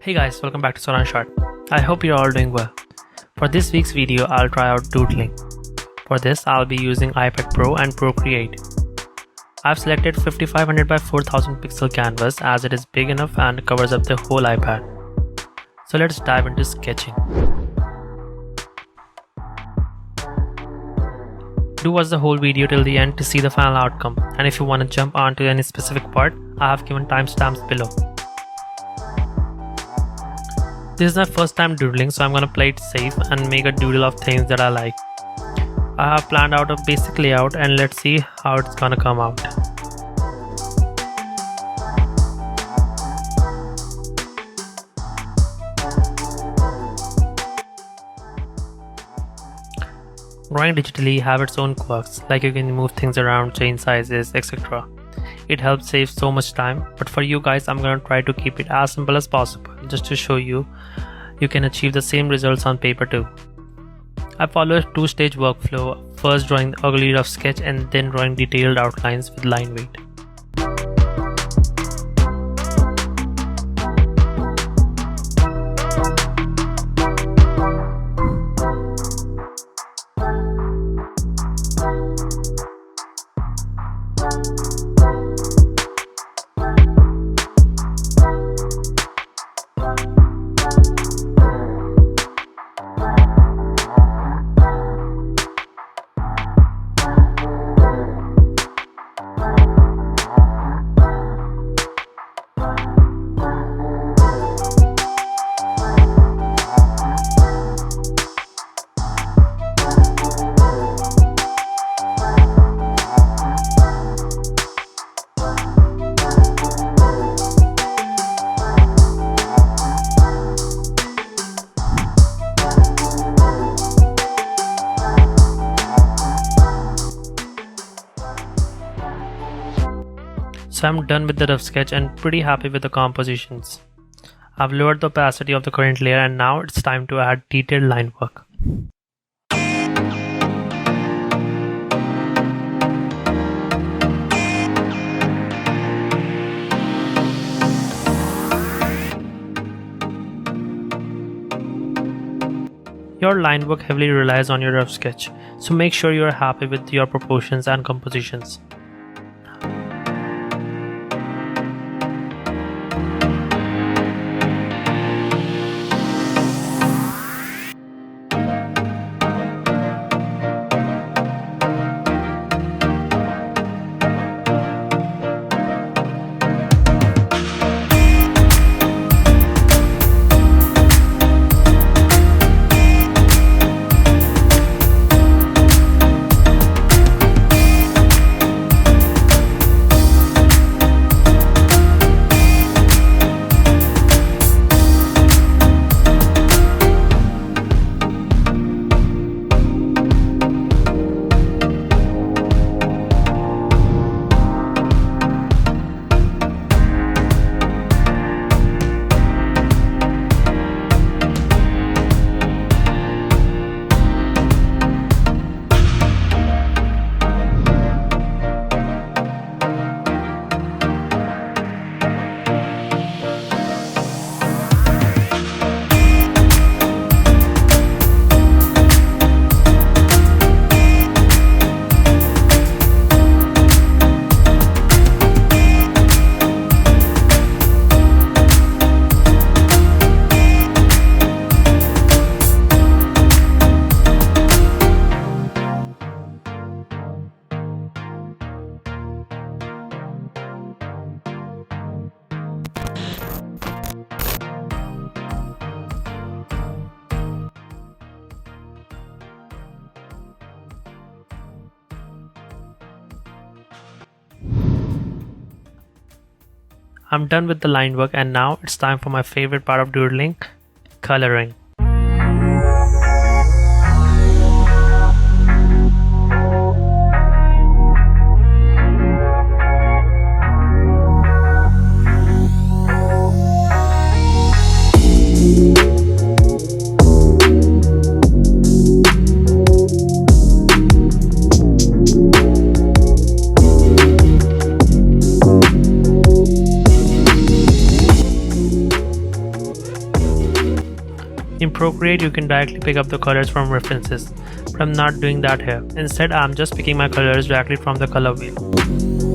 Hey guys, welcome back to Solan Short. I hope you're all doing well. For this week's video, I'll try out doodling. For this, I'll be using iPad Pro and Procreate. I've selected 5500 by 4000 pixel canvas as it is big enough and covers up the whole iPad. So let's dive into sketching. Do watch the whole video till the end to see the final outcome, and if you want to jump onto any specific part, I have given timestamps below. This is my first time doodling, so I'm gonna play it safe and make a doodle of things that I like. I have planned out a basic layout and let's see how it's gonna come out. Drawing digitally have its own quirks, like you can move things around, change sizes, etc. It helps save so much time, but for you guys I'm gonna try to keep it as simple as possible, just to show you can achieve the same results on paper too. I follow a two-stage workflow, first drawing the ugly rough sketch and then drawing detailed outlines with line weight. So I'm done with the rough sketch and pretty happy with the compositions. I've lowered the opacity of the current layer and now it's time to add detailed line work. Your line work heavily relies on your rough sketch, so make sure you are happy with your proportions and compositions. I'm done with the line work and now it's time for my favorite part of doodling, coloring. Procreate, you can directly pick up the colors from references, but I'm not doing that here. Instead, I'm just picking my colors directly from the color wheel.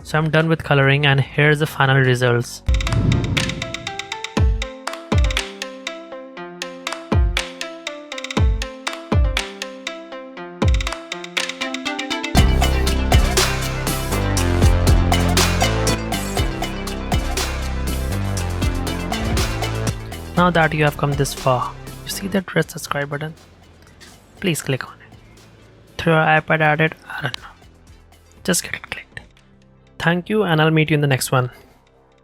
So I'm done with coloring and here's the final results. Now that you have come this far, you see that red subscribe button? Please click on it. Throw your iPad at it, I don't know. Just get it clicked. Thank you and I'll meet you in the next one.